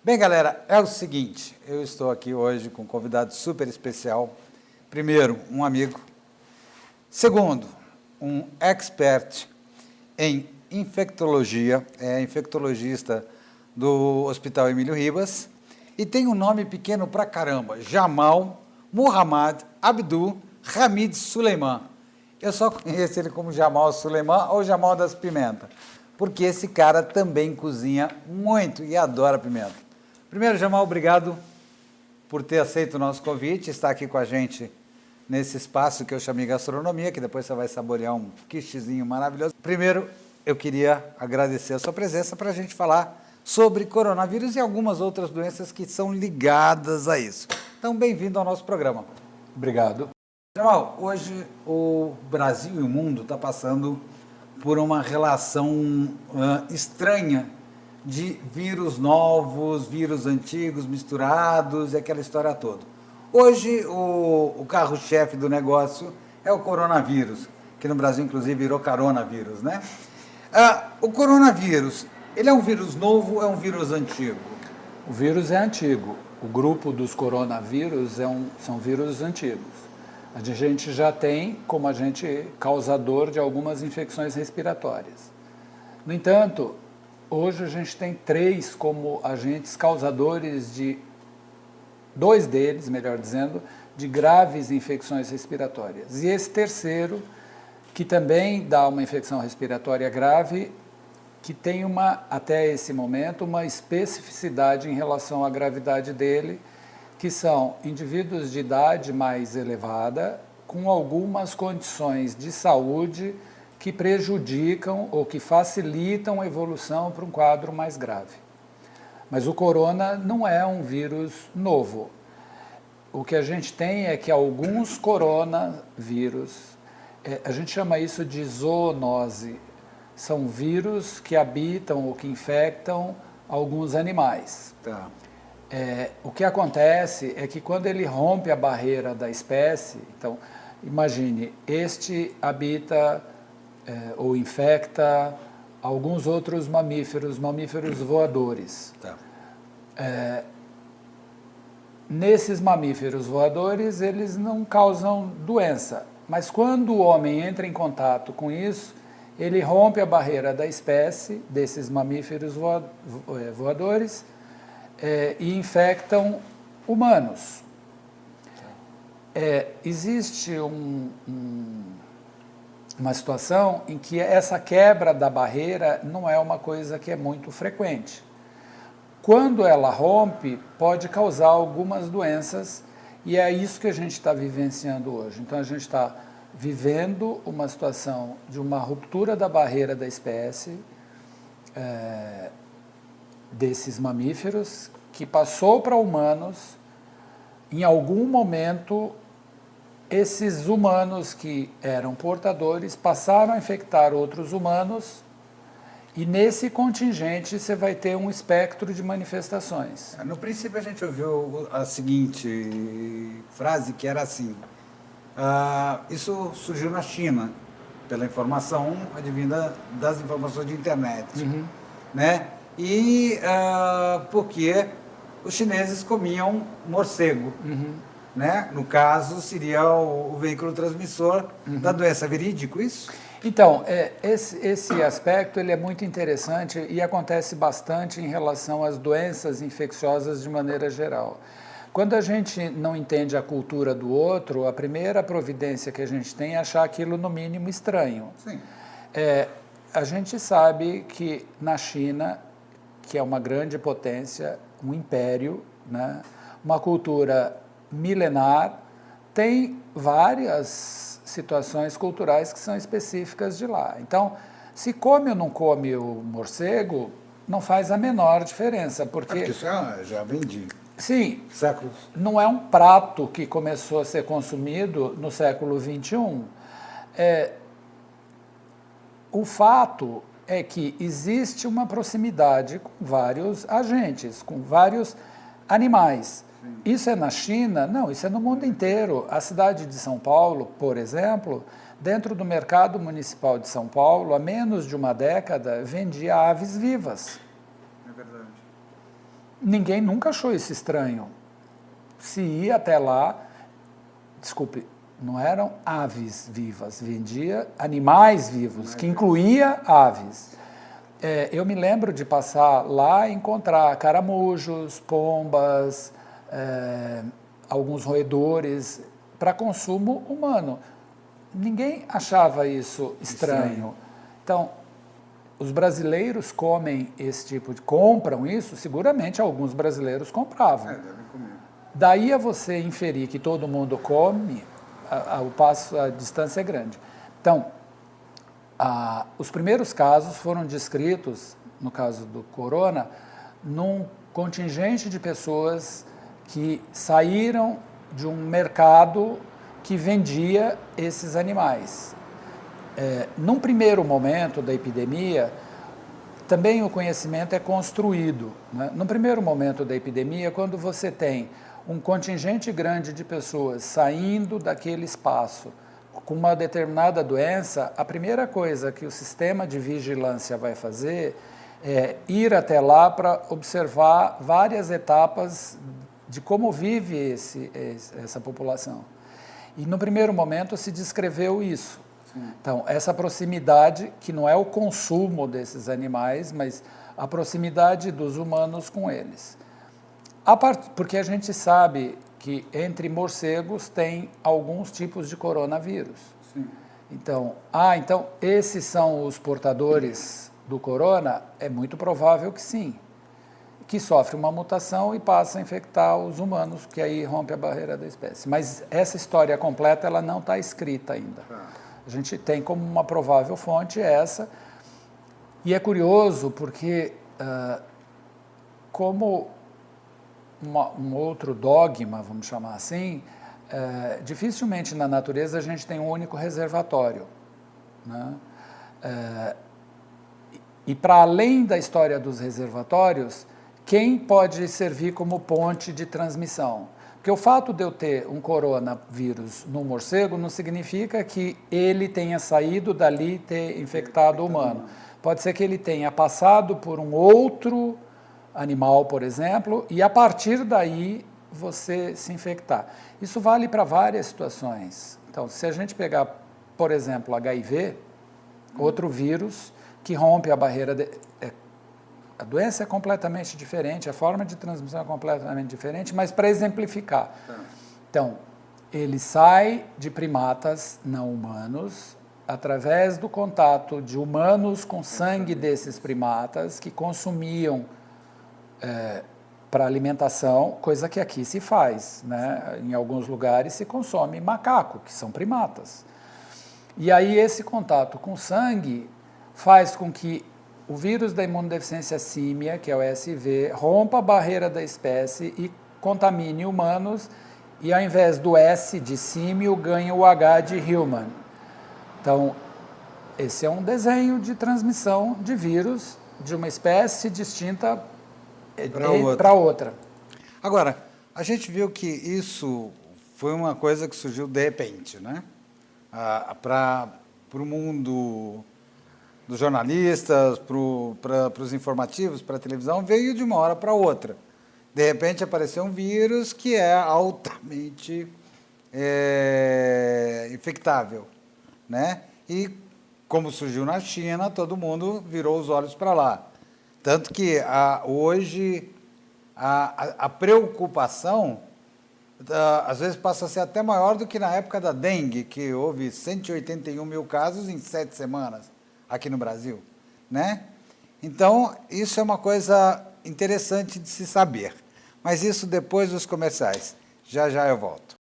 Bem, galera, é o seguinte, eu estou aqui hoje com um convidado super especial. Primeiro, um amigo. Segundo, um expert em infectologia, é infectologista do Hospital Emílio Ribas e tem um nome pequeno pra caramba, Jamal Muhammad Abdul Hamid Suleiman. Eu só conheço ele como Jamal Suleiman ou Jamal das Pimentas, porque esse cara também cozinha muito e adora pimenta. Primeiro, Jamal, obrigado por ter aceito o nosso convite, estar aqui com a gente nesse espaço que eu chamei gastronomia, que depois você vai saborear um quichezinho maravilhoso. Primeiro, eu queria agradecer a sua presença para a gente falar sobre coronavírus e algumas outras doenças que são ligadas a isso. Então, bem-vindo ao nosso programa. Obrigado. Jamal, hoje o Brasil e o mundo estão passando por uma relação estranha de vírus novos, vírus antigos misturados e aquela história toda. Hoje o carro-chefe do negócio é o coronavírus, que no Brasil inclusive virou coronavírus, né? O coronavírus, ele é um vírus novo ou é um vírus antigo? O vírus é antigo. O grupo dos coronavírus são vírus antigos. A gente já tem como agente causador de algumas infecções respiratórias. No entanto, hoje a gente tem 3 como agentes causadores dois deles, melhor dizendo, de graves infecções respiratórias. E esse terceiro, que também dá uma infecção respiratória grave, que tem até esse momento, uma especificidade em relação à gravidade dele, que são indivíduos de idade mais elevada, com algumas condições de saúde que prejudicam ou que facilitam a evolução para um quadro mais grave. Mas o corona não é um vírus novo. O que a gente tem é que alguns coronavírus, a gente chama isso de zoonose, são vírus que habitam ou que infectam alguns animais. Tá. O que acontece é que quando ele rompe a barreira da espécie, então, imagine, este habita ou infecta alguns outros mamíferos voadores. Tá. Nesses mamíferos voadores, eles não causam doença, mas quando o homem entra em contato com isso, ele rompe a barreira da espécie desses mamíferos voadores e infectam humanos. Existe uma situação em que essa quebra da barreira não é uma coisa que é muito frequente. Quando ela rompe, pode causar algumas doenças e é isso que a gente está vivenciando hoje. Então, a gente está vivendo uma situação de uma ruptura da barreira da espécie desses mamíferos que passou para humanos. Em algum momento, esses humanos que eram portadores passaram a infectar outros humanos e nesse contingente você vai ter um espectro de manifestações. No princípio a gente ouviu a seguinte frase que era assim, isso surgiu na China, pela informação advinda das informações de internet, né? E porque os chineses comiam morcego, né? No caso seria o veículo transmissor da doença. Verídico isso? Então, esse aspecto ele é muito interessante e acontece bastante em relação às doenças infecciosas de maneira geral. Quando a gente não entende a cultura do outro, a primeira providência que a gente tem é achar aquilo no mínimo estranho. Sim. A gente sabe que na China, que é uma grande potência, um império, né, uma cultura milenar, tem várias situações culturais que são específicas de lá. Então, se come ou não come o morcego, não faz a menor diferença, porque isso já vem de sim, séculos. Não é um prato que começou a ser consumido no século XXI. O fato é que existe uma proximidade com vários agentes, com vários animais. Sim. Isso é na China? Não, isso é no mundo inteiro. A cidade de São Paulo, por exemplo, dentro do mercado municipal de São Paulo, há menos de uma década, vendia aves vivas. É verdade. ninguém nunca achou isso estranho. Se ia até lá, desculpe, não eram aves vivas, vendia animais vivos, que incluía aves. Eu me lembro de passar lá e encontrar caramujos, pombas, alguns roedores para consumo humano. Ninguém achava isso estranho. Então, os brasileiros comem esse tipo de... compram isso? Seguramente alguns brasileiros compravam. Devem comer. Daí a você inferir que todo mundo come, a distância é grande. Então, os primeiros casos foram descritos, no caso do corona, num contingente de pessoas que saíram de um mercado que vendia esses animais. Num primeiro momento da epidemia, também o conhecimento é construído, né? Num primeiro momento da epidemia, quando você tem um contingente grande de pessoas saindo daquele espaço com uma determinada doença, a primeira coisa que o sistema de vigilância vai fazer é ir até lá para observar várias etapas de como vive essa população. E no primeiro momento se descreveu isso. Sim. Então, essa proximidade, que não é o consumo desses animais, mas a proximidade dos humanos com eles. Porque a gente sabe que entre morcegos tem alguns tipos de coronavírus. Sim. Então, esses são os portadores do corona? É muito provável que sim. Que sofre uma mutação e passa a infectar os humanos, que aí rompe a barreira da espécie. Mas essa história completa, ela não está escrita ainda. A gente tem como uma provável fonte essa. E é curioso porque, como um outro dogma, vamos chamar assim, dificilmente na natureza a gente tem um único reservatório, né? E para além da história dos reservatórios, quem pode servir como ponte de transmissão? Porque o fato de eu ter um coronavírus no morcego não significa que ele tenha saído dali e ter infectado o humano. Pode ser que ele tenha passado por um outro animal, por exemplo, e a partir daí você se infectar. Isso vale para várias situações. Então, se a gente pegar, por exemplo, HIV, outro vírus que rompe a barreira... A doença é completamente diferente, a forma de transmissão é completamente diferente, mas para exemplificar. Então, ele sai de primatas não humanos, através do contato de humanos com sangue desses primatas que consumiam para alimentação, coisa que aqui se faz, né? Em alguns lugares se consome macaco, que são primatas. E aí esse contato com sangue faz com que o vírus da imunodeficiência símia, que é o SV, rompa a barreira da espécie e contamine humanos, e ao invés do S de símio, ganha o H de human. Então, esse é um desenho de transmissão de vírus de uma espécie distinta para outra. Agora, a gente viu que isso foi uma coisa que surgiu de repente, né? Para o mundo dos jornalistas, para os informativos, para a televisão, veio de uma hora para outra. De repente apareceu um vírus que é altamente infectável, né? E como surgiu na China, todo mundo virou os olhos para lá. Tanto que hoje a preocupação às vezes passa a ser até maior do que na época da dengue, que houve 181 mil casos em 7 semanas. Aqui no Brasil, né? Então, isso é uma coisa interessante de se saber. Mas isso depois dos comerciais. Já já eu volto.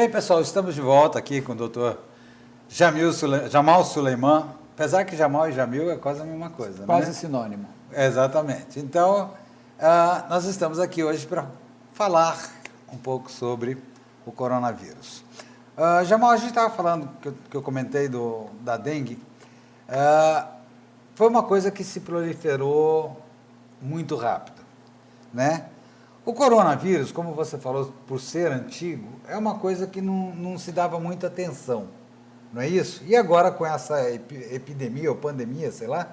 Bem, pessoal, estamos de volta aqui com o doutor Jamal Suleiman, apesar que Jamal e Jamil é quase a mesma coisa, Quase né? sinônimo. Exatamente. Então, nós estamos aqui hoje para falar um pouco sobre o coronavírus. Jamal, a gente estava falando, que eu comentei da dengue, foi uma coisa que se proliferou muito rápido, né? O coronavírus, como você falou, por ser antigo, é uma coisa que não se dava muita atenção, não é isso? E agora, com essa epidemia ou pandemia, sei lá,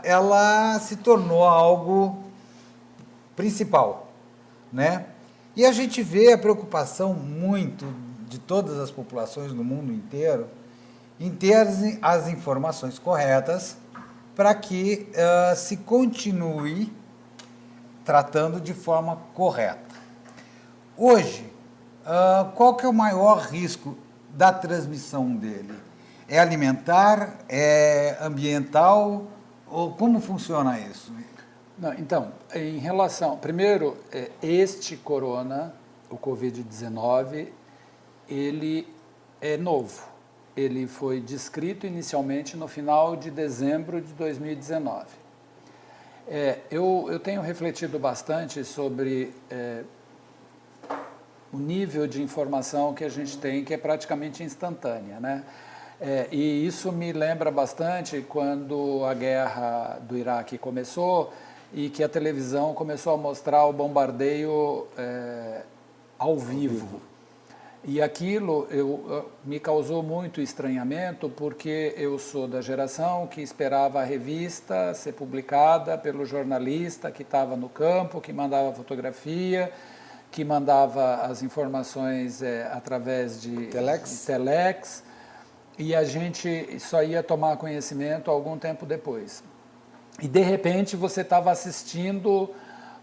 ela se tornou algo principal, né? E a gente vê a preocupação muito de todas as populações no mundo inteiro em ter as informações corretas para que se continue tratando de forma correta. Hoje, qual que é o maior risco da transmissão dele? É alimentar? É ambiental? Ou como funciona isso? Não, então, em relação... Primeiro, este corona, o Covid-19, ele é novo. Ele foi descrito inicialmente no final de dezembro de 2019. Eu tenho refletido bastante sobre o nível de informação que a gente tem, que é praticamente instantânea, né? E isso me lembra bastante quando a guerra do Iraque começou e que a televisão começou a mostrar o bombardeio ao vivo. E aquilo me causou muito estranhamento, porque eu sou da geração que esperava a revista ser publicada pelo jornalista que estava no campo, que mandava fotografia, que mandava as informações através de telex, e a gente só ia tomar conhecimento algum tempo depois. E, de repente, você estava assistindo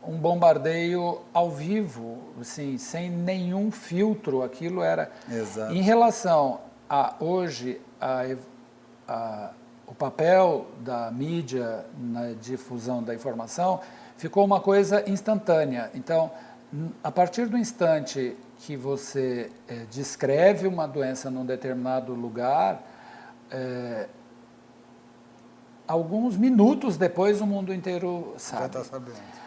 um bombardeio ao vivo, assim, sem nenhum filtro. Aquilo era... Exato. Em relação a hoje, o papel da mídia na difusão da informação ficou uma coisa instantânea. Então, a partir do instante que você descreve uma doença num determinado lugar, alguns minutos depois o mundo inteiro sabe. Já está sabendo.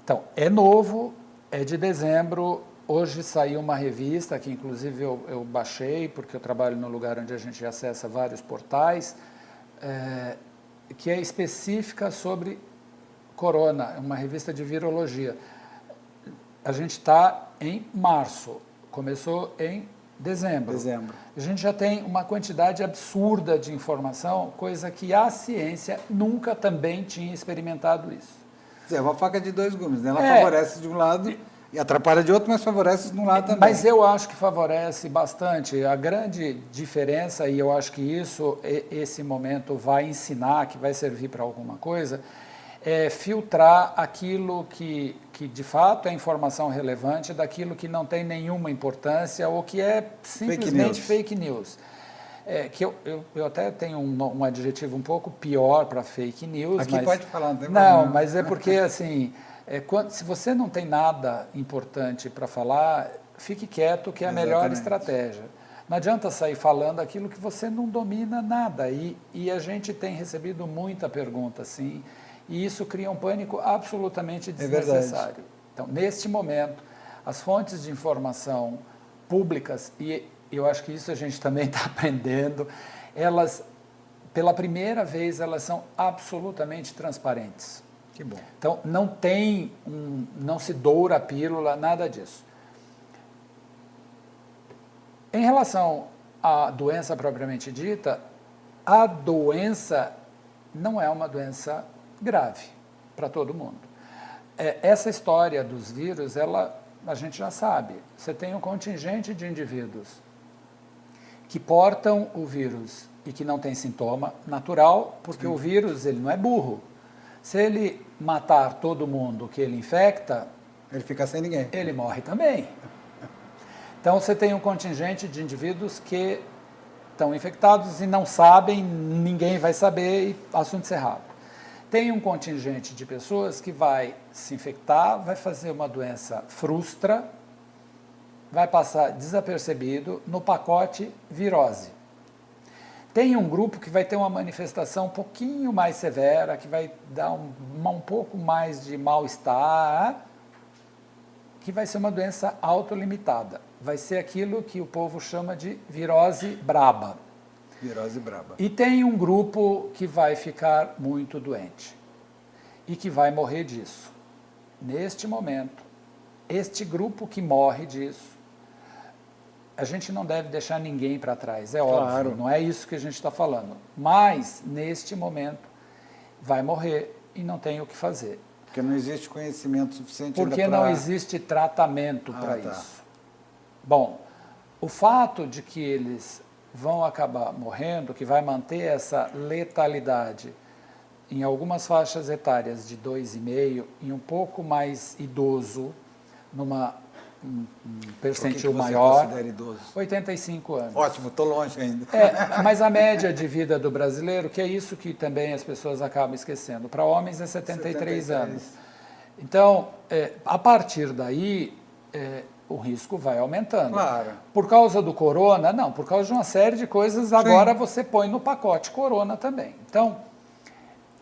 Então, é novo, é de dezembro. Hoje saiu uma revista que, inclusive, eu baixei, porque eu trabalho num lugar onde a gente acessa vários portais, que é específica sobre corona, uma revista de virologia. A gente está em março, começou em dezembro. A gente já tem uma quantidade absurda de informação, coisa que a ciência nunca também tinha experimentado isso. É uma faca de dois gumes, né? Ela favorece de um lado e atrapalha de outro, mas favorece de um lado também. Mas eu acho que favorece bastante. A grande diferença, e eu acho que esse momento vai ensinar, que vai servir para alguma coisa, é filtrar aquilo que de fato é informação relevante daquilo que não tem nenhuma importância ou que é simplesmente fake news. Que eu até tenho um adjetivo um pouco pior para fake news. Aqui mas... pode falar, não tem problema. Não, mas é porque, assim, se você não tem nada importante para falar, fique quieto, que é a melhor estratégia. Não adianta sair falando aquilo que você não domina nada. E a gente tem recebido muita pergunta, assim, e isso cria um pânico absolutamente desnecessário. Então, neste momento, as fontes de informação públicas, e eu acho que isso a gente também está aprendendo, elas, pela primeira vez, elas são absolutamente transparentes. Que bom. Então, não se doura a pílula, nada disso. Em relação à doença propriamente dita, a doença não é uma doença grave para todo mundo. Essa história dos vírus, a gente já sabe. Você tem um contingente de indivíduos que portam o vírus e que não tem sintoma natural, porque o vírus ele não é burro. Se ele matar todo mundo que ele infecta, ele fica sem ninguém. Ele morre também. Então você tem um contingente de indivíduos que estão infectados e não sabem, ninguém vai saber e assunto encerrado. Tem um contingente de pessoas que vai se infectar, vai fazer uma doença frustra vai passar desapercebido no pacote virose. Tem um grupo que vai ter uma manifestação um pouquinho mais severa, que vai dar um pouco mais de mal-estar, que vai ser uma doença autolimitada. Vai ser aquilo que o povo chama de virose braba. Virose braba. E tem um grupo que vai ficar muito doente e que vai morrer disso. Neste momento, este grupo que morre disso, a gente não deve deixar ninguém para trás, é óbvio, Claro. não é isso que a gente está falando. Mas, neste momento, vai morrer e não tem o que fazer. Porque não existe conhecimento suficiente Porque ainda não pra... existe tratamento para tá. isso. Bom, o fato de que eles vão acabar morrendo, que vai manter essa letalidade em algumas faixas etárias de 2,5 e um pouco mais idoso, numa um percentil maior, considera idoso? 85 anos. Ótimo, estou longe ainda. Mas a média de vida do brasileiro, que é isso que também as pessoas acabam esquecendo, para homens é 73 anos. Então, a partir daí, o risco vai aumentando. Claro. Por causa do corona? Não, por causa de uma série de coisas, agora você põe no pacote corona também. Então,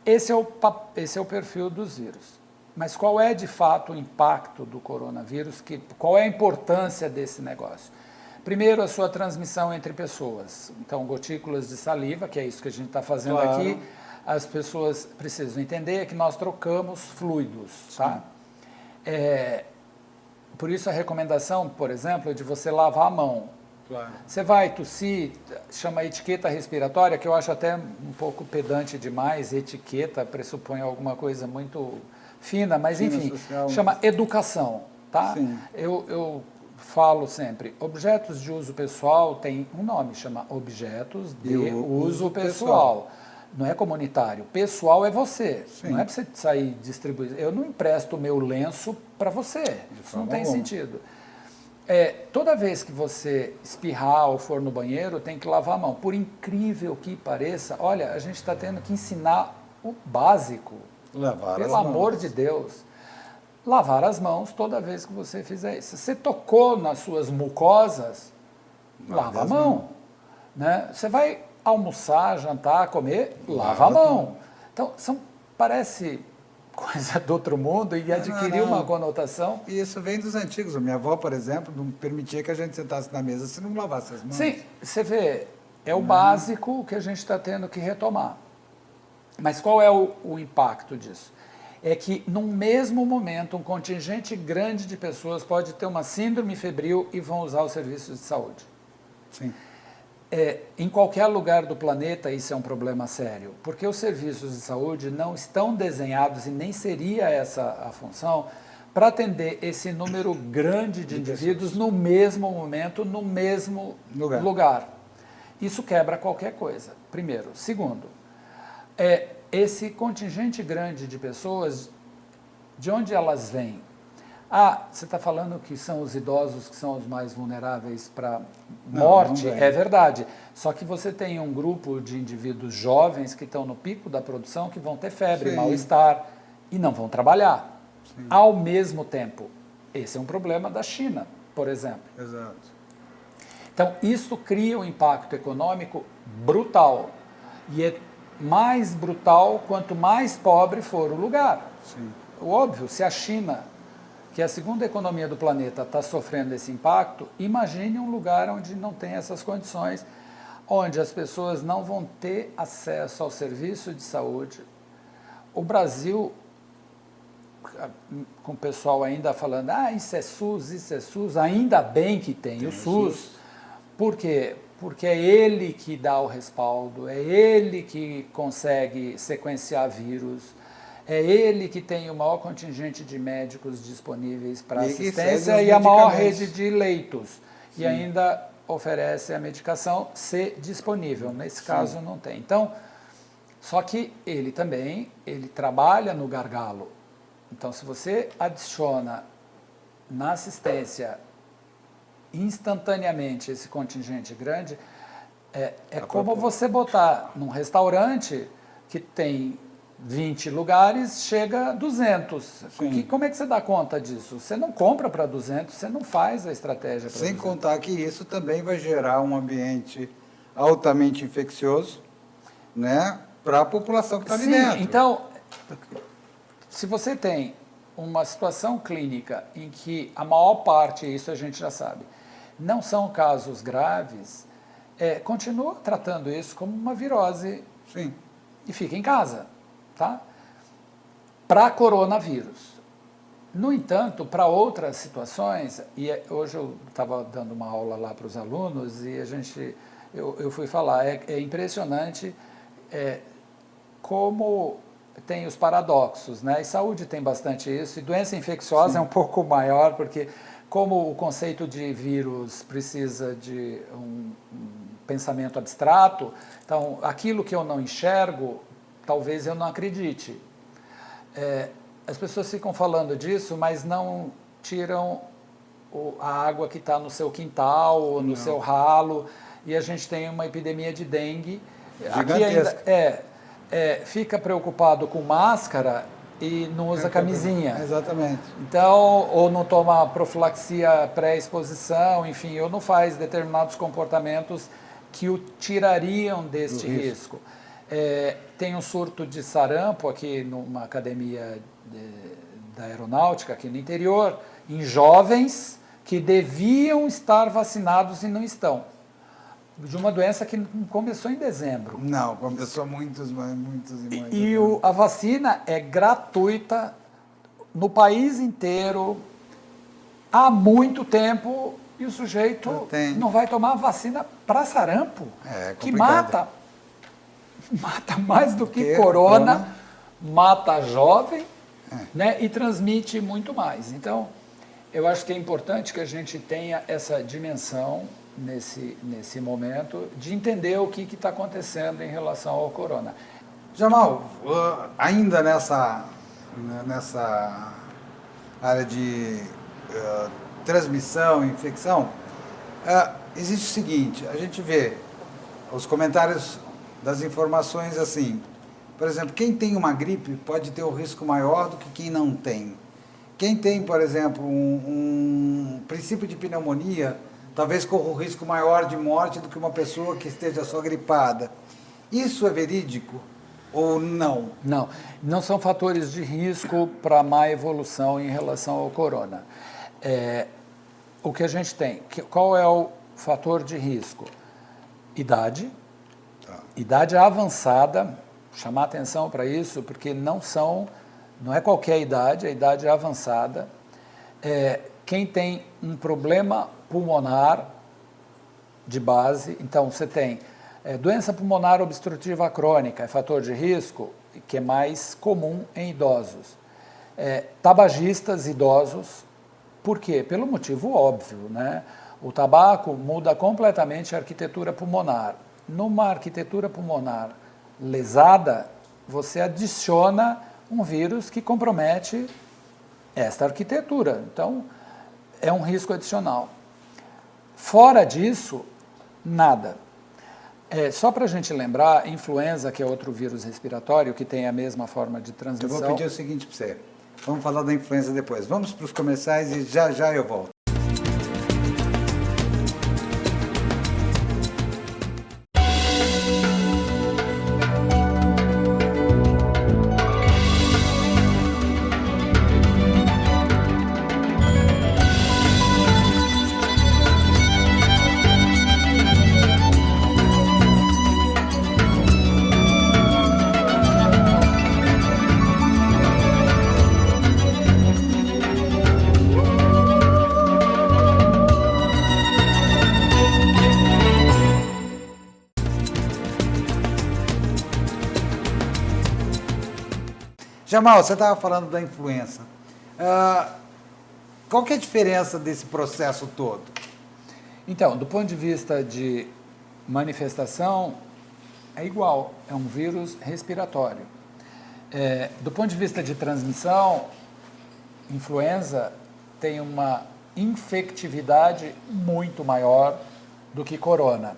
esse é o perfil dos vírus. Mas qual é de fato o impacto do coronavírus? Qual é a importância desse negócio? Primeiro, a sua transmissão entre pessoas. Então, gotículas de saliva, que é isso que a gente está fazendo aqui, as pessoas precisam entender que nós trocamos fluidos, tá? Por isso a recomendação, por exemplo, é de você lavar a mão. Claro. Você vai tossir, chama etiqueta respiratória, que eu acho até um pouco pedante demais, etiqueta pressupõe alguma coisa muito fina, mas enfim, social, chama educação, tá? Sim. Eu falo sempre, objetos de uso pessoal tem um nome, chama objetos de uso pessoal. Não é comunitário, pessoal é você, Sim. não é para você sair distribuindo. Eu não empresto o meu lenço para você, isso não tem sentido. Toda vez que você espirrar ou for no banheiro, tem que lavar a mão. Por incrível que pareça, olha, a gente está tendo que ensinar o básico. Pelo amor de Deus. Lavar as mãos toda vez que você fizer isso. Se você tocou nas suas mucosas, lava a mão. Né? Você vai almoçar, jantar, comer, lava a mão. Então, parece coisa do outro mundo e adquiriu uma conotação. E isso vem dos antigos. A minha avó, por exemplo, não permitia que a gente sentasse na mesa se não lavasse as mãos. Sim, você vê, é o básico que a gente está tendo que retomar. Mas qual é o impacto disso? É que, num mesmo momento, um contingente grande de pessoas pode ter uma síndrome febril e vão usar os serviços de saúde. Sim. Em qualquer lugar do planeta isso é um problema sério, porque os serviços de saúde não estão desenhados, e nem seria essa a função, para atender esse número grande de indivíduos no mesmo momento, no mesmo lugar. Isso quebra qualquer coisa, primeiro. Segundo, esse contingente grande de pessoas, de onde elas vêm? Você está falando que são os idosos que são os mais vulneráveis para morte? Não é verdade. Só que você tem um grupo de indivíduos jovens que estão no pico da produção, que vão ter febre, mal-estar e não vão trabalhar. Sim. Ao mesmo tempo, esse é um problema da China, por exemplo. Exato. Então, isso cria um impacto econômico brutal. E é mais brutal quanto mais pobre for o lugar. Sim. Óbvio, se a China, que é a segunda economia do planeta, está sofrendo esse impacto, imagine um lugar onde não tem essas condições, onde as pessoas não vão ter acesso ao serviço de saúde. O Brasil, com o pessoal ainda falando, isso é SUS, ainda bem que tem o SUS. Por quê? Porque é ele que dá o respaldo, é ele que consegue sequenciar vírus, é ele que tem o maior contingente de médicos disponíveis para assistência e a maior rede de leitos. Sim. E ainda oferece a medicação se disponível. Nesse caso não tem. Então, só que ele trabalha no gargalo. Então, se você adiciona na assistência instantaneamente esse contingente grande, é como você botar num restaurante que tem 20 lugares, chega a 200. Como é que você dá conta disso? Você não compra para 200, você não faz a estratégia para 200. Sem contar que isso também vai gerar um ambiente altamente infeccioso, né, para a população que está ali dentro. Então, se você tem uma situação clínica em que a maior parte, isso a gente já sabe, não são casos graves, continua tratando isso como uma virose. Sim. E fica em casa, tá? Para coronavírus. No entanto, para outras situações, e hoje eu estava dando uma aula lá para os alunos e eu fui falar, é impressionante como tem os paradoxos, né? E saúde tem bastante isso, e doença infecciosa é um pouco maior, porque como o conceito de vírus precisa de um pensamento abstrato, então aquilo que eu não enxergo, talvez eu não acredite. As pessoas ficam falando disso, mas não tiram a água que está no seu quintal ou no seu ralo, e a gente tem uma epidemia de dengue. Aqui ainda fica preocupado com máscara e não usa camisinha. Exatamente. Então, ou não toma profilaxia pré-exposição, enfim, ou não faz determinados comportamentos que o tirariam deste risco. Tem um surto de sarampo aqui numa academia da aeronáutica, aqui no interior, em jovens que deviam estar vacinados e não estão. De uma doença que começou em dezembro. Não, começou muitos. E a vacina é gratuita no país inteiro há muito tempo e o sujeito não vai tomar vacina para sarampo, que mata mais do que corona, mata jovem, né, e transmite muito mais. Então, eu acho que é importante que a gente tenha essa dimensão nesse momento de entender o que está acontecendo em relação ao corona. Jamal, ainda nessa área de transmissão, infecção, existe o seguinte, a gente vê os comentários das informações assim, por exemplo, quem tem uma gripe pode ter um risco maior do que quem não tem. Quem tem, por exemplo, um princípio de pneumonia, talvez corra um risco maior de morte do que uma pessoa que esteja só gripada. Isso é verídico ou não? Não são fatores de risco para má evolução em relação ao corona. O que a gente tem, qual é o fator de risco? Idade, idade avançada, chamar atenção para isso, porque não é qualquer idade, a idade é avançada. Quem tem um problema pulmonar de base, então você tem doença pulmonar obstrutiva crônica, é fator de risco, que é mais comum em idosos. Tabagistas idosos, por quê? Pelo motivo óbvio, né? O tabaco muda completamente a arquitetura pulmonar. Numa arquitetura pulmonar lesada, você adiciona um vírus que compromete esta arquitetura. Então, é um risco adicional. Fora disso, nada. Só para a gente lembrar, influenza, que é outro vírus respiratório, que tem a mesma forma de transmissão. Eu vou pedir o seguinte para você. Vamos falar da influenza depois. Vamos para os comerciais e já eu volto. Jamal, você estava falando da influenza. Qual que é a diferença desse processo todo? Então, do ponto de vista de manifestação, é igual, é um vírus respiratório. Do ponto de vista de transmissão, influenza tem uma infectividade muito maior do que corona.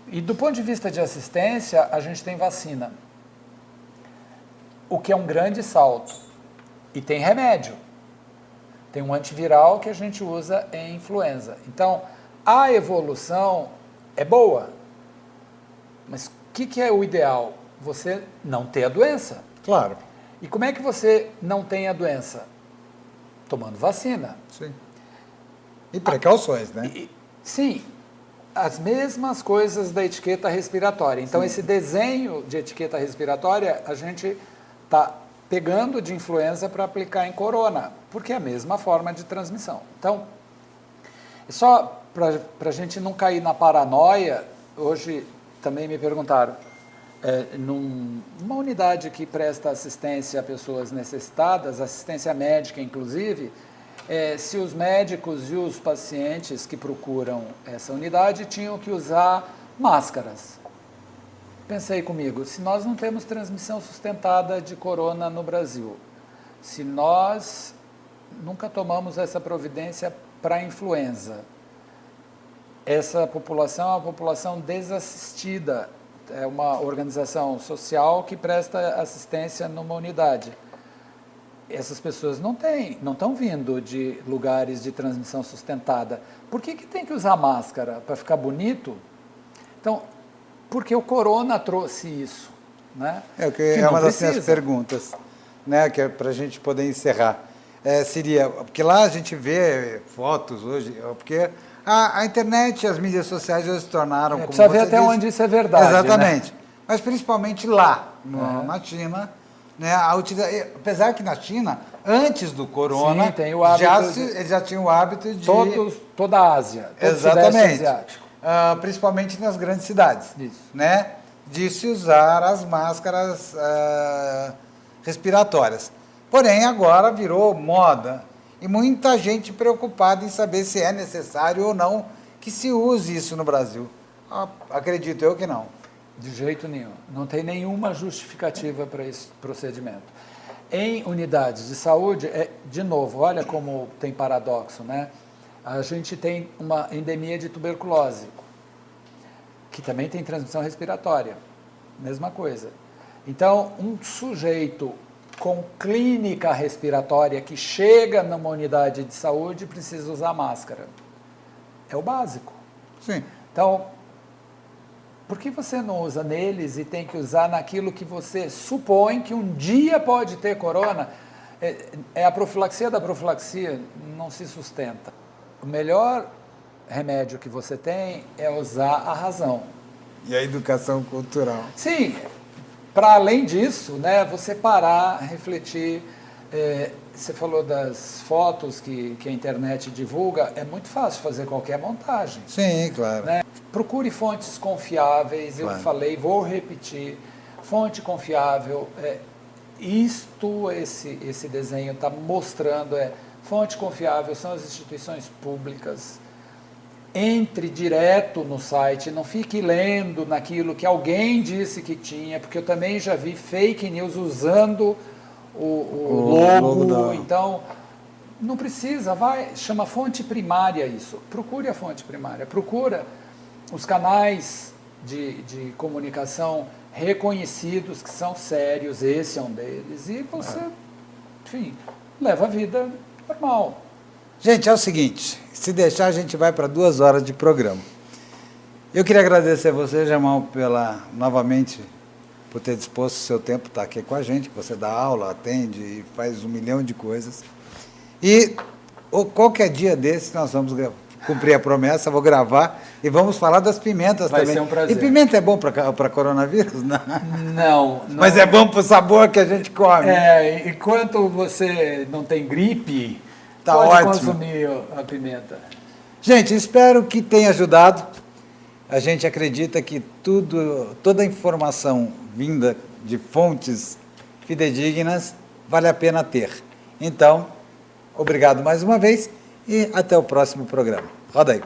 E do ponto de vista de assistência, a gente tem vacina. o que é um grande salto. E tem remédio. Tem um antiviral que a gente usa em influenza. Então, a evolução é boa. Mas o que é o ideal? Você não ter a doença. Claro. E como é que você não tem a doença? Tomando vacina. Sim. E precauções, né? Sim, as mesmas coisas da etiqueta respiratória. Então, esse desenho de etiqueta respiratória, a gente está pegando de influenza para aplicar em corona, porque é a mesma forma de transmissão. Então, só para a gente não cair na paranoia, hoje também me perguntaram, numa unidade que presta assistência a pessoas necessitadas, assistência médica inclusive, se os médicos e os pacientes que procuram essa unidade tinham que usar máscaras. Pensei comigo, se nós não temos transmissão sustentada de corona no Brasil, se nós nunca tomamos essa providência para a influenza, essa população é uma população desassistida, é uma organização social que presta assistência numa unidade. Essas pessoas não estão vindo de lugares de transmissão sustentada. Por que tem que usar máscara? Para ficar bonito? Então, porque o corona trouxe isso, né? É uma das minhas perguntas, né? Que é para a gente poder encerrar. Seria, porque lá a gente vê fotos hoje, porque a internet e as mídias sociais já se tornaram, como precisa você ver até disse, onde isso é verdade. Exatamente. Né? Mas principalmente lá, na China, né? Apesar que na China, antes do corona, sim, tem o hábito eles já tinham o hábito de... Toda a Ásia, todo exatamente. asiático. Principalmente nas grandes cidades, né? De se usar as máscaras respiratórias. Porém, agora virou moda e muita gente preocupada em saber se é necessário ou não que se use isso no Brasil. Acredito eu que não. De jeito nenhum. Não tem nenhuma justificativa para esse procedimento. Em unidades de saúde, de novo, olha como tem paradoxo, né? A gente tem uma endemia de tuberculose, que também tem transmissão respiratória, mesma coisa. Então, um sujeito com clínica respiratória que chega numa unidade de saúde precisa usar máscara. É o básico. Sim. Então, por que você não usa neles e tem que usar naquilo que você supõe que um dia pode ter corona? É a profilaxia da profilaxia, não se sustenta. O melhor remédio que você tem é usar a razão. E a educação cultural. Sim, para além disso, né, você parar, refletir. Você falou das fotos que a internet divulga, é muito fácil fazer qualquer montagem. Sim, claro. Né? Procure fontes confiáveis, claro. Eu falei, vou repetir, fonte confiável, esse desenho está mostrando, fonte confiável são as instituições públicas. Entre direto no site, não fique lendo naquilo que alguém disse que tinha, porque eu também já vi fake news usando o logo, então não precisa, chama fonte primária isso, procure a fonte primária, procura os canais de comunicação reconhecidos, que são sérios, esse é um deles, e você, enfim, leva a vida normal. Gente, é o seguinte, se deixar a gente vai para 2 horas de programa. Eu queria agradecer a você, Jamal, novamente, por ter disposto o seu tempo, estar aqui com a gente, que você dá aula, atende e faz 1 milhão de coisas. E qualquer dia desse nós vamos cumprir a promessa, vou gravar e vamos falar das pimentas também. Vai ser um prazer. E pimenta é bom para coronavírus? Não. Mas é bom para o sabor que a gente come. Enquanto você não tem gripe, tá pode ótimo. Consumir a pimenta. Gente, espero que tenha ajudado. A gente acredita que toda a informação vinda de fontes fidedignas vale a pena ter. Então, obrigado mais uma vez e até o próximo programa. Roda aí.